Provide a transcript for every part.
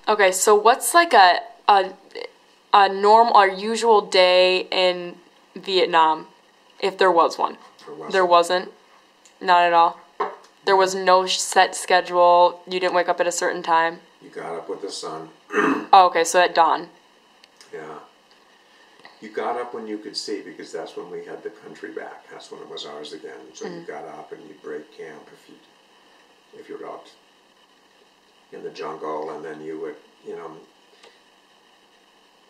Okay, so what's like a normal or usual day in Vietnam, if there was one? There wasn't. Not at all. There was no set schedule. You didn't wake up at a certain time. You got up with the sun. Oh, okay, so at dawn. Yeah. You got up when you could see, because that's when we had the country back. That's when it was ours again. So you got up and you break camp if you're out in the jungle, and then you would,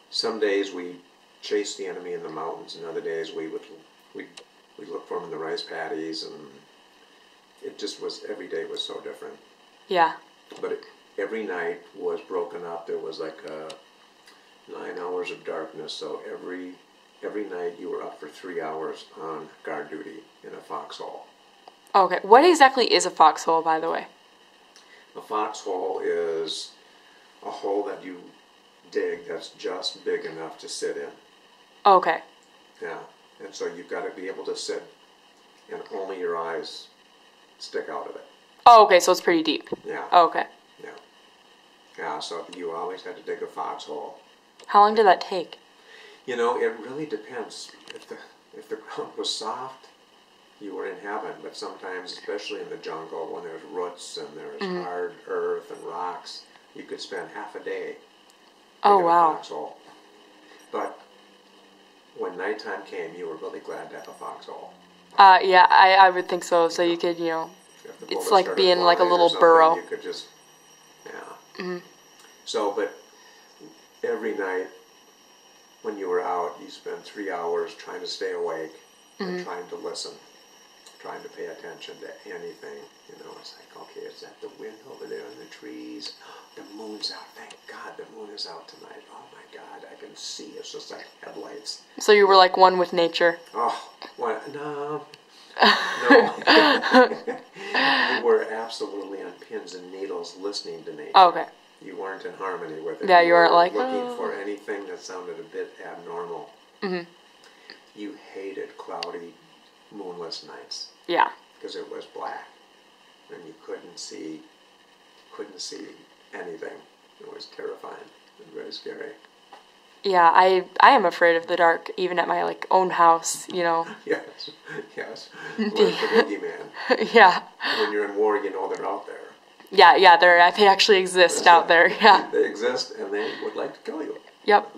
some days we chased the enemy in the mountains, and other days we'd look for them in the rice paddies, and it just was, every day was so different. Yeah. But every night was broken up. There was like 9 hours of darkness, so every night you were up for 3 hours on guard duty in a foxhole. Okay, what exactly is a foxhole, by the way? A foxhole is a hole that you dig that's just big enough to sit in. Okay. Yeah, and so you've got to be able to sit, and only your eyes stick out of it. Oh, okay, so it's pretty deep. Yeah. Oh, okay. Yeah. Yeah, so you always had to dig a foxhole. How long did that take? You know, it really depends. If the ground was soft, you were in heaven. But sometimes, especially in the jungle, when there's roots and there's hard earth and rocks, you could spend half a day Oh, digging wow. a foxhole. But when nighttime came, you were really glad to have a foxhole. Yeah, I would think so. So you could, If the it's bullets like started being like a flying or little something, burrow. You could just, yeah. So, but every night when you were out, you spent 3 hours trying to stay awake and trying to listen, trying to pay attention to anything. It's like, okay, is that the wind over there in the trees? The moon's out. Thank God the moon is out tonight. Oh my God, I can see. It's just like headlights. So you were like one with nature. Oh, what? No. No. You were absolutely on pins and needles listening to nature. Oh, okay. You weren't in harmony with it. Yeah, you weren't were like, looking for anything that sounded a bit abnormal. Mm-hmm. You hated cloudy, moonless nights. Yeah. Because it was black, and you couldn't see anything. It was terrifying and very scary. Yeah, I am afraid of the dark, even at my own house. Yes. Like the boogeyman. Yeah. When you're in war, you know they're out there. Yeah, they actually exist out there. Yeah. They exist, and they would like to kill you. Yep.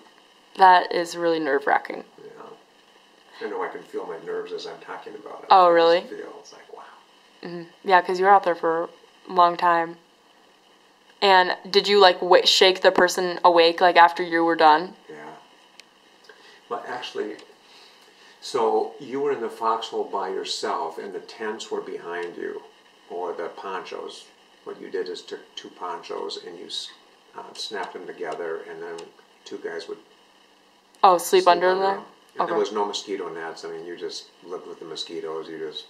That is really nerve-wracking. Yeah. I know I can feel my nerves as I'm talking about it. Oh, really? It's like, wow. Mm-hmm. Yeah, because you were out there for a long time. And did you shake the person awake after you were done? Yeah. Well, actually, so you were in the foxhole by yourself, and the tents were behind you, or the ponchos. What you did is took 2 ponchos and you snapped them together, and then 2 guys would sleep under there? them. And there was no mosquito nets. I mean, you just lived with the mosquitoes. You just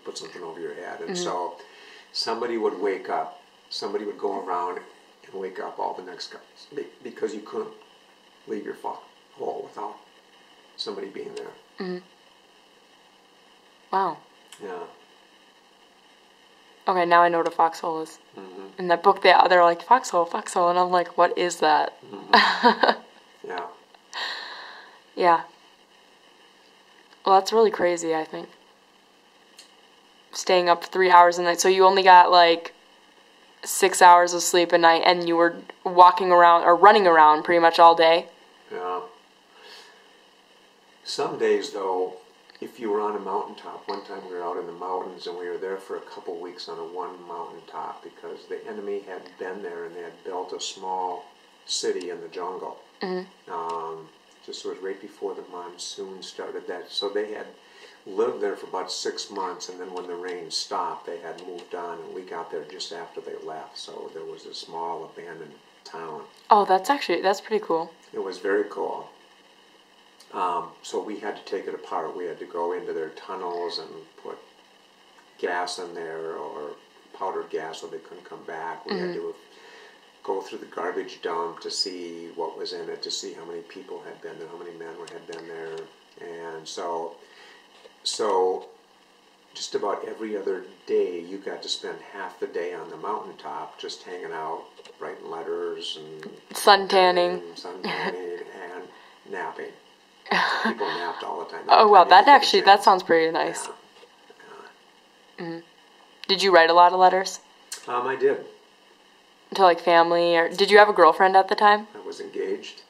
put something over your head. And so somebody would wake up. Somebody would go around and wake up all the next guys, because you couldn't leave your hole without somebody being there. Mm-hmm. Wow. Yeah. Okay, now I know what a foxhole is. Mm-hmm. In that book, they're like, foxhole, and I'm like, what is that? Mm-hmm. Yeah. Yeah. Well, that's really crazy, I think. Staying up 3 hours a night. So you only got 6 hours of sleep a night, and you were walking around or running around pretty much all day. Yeah. Some days, though, if you were on a mountaintop, one time we were out in the mountains, and we were there for a couple weeks on one mountaintop because the enemy had been there and they had built a small city in the jungle. Mm-hmm. Just was right before the monsoon started. So they had lived there for about 6 months, and then when the rain stopped, they had moved on, and we got there just after they left. So there was a small abandoned town. Oh, that's pretty cool. It was very cool. So we had to take it apart. We had to go into their tunnels and put gas in there, or powdered gas, so they couldn't come back. We had to go through the garbage dump to see what was in it, to see how many people had been there, how many men had been there. And so just about every other day, you got to spend half the day on the mountaintop just hanging out right Sun tanning. And napping. People napped all the time. Oh wow, that sounds pretty nice. Yeah. Did you write a lot of letters I did. to like family, or did you have a girlfriend at the time? I was engaged.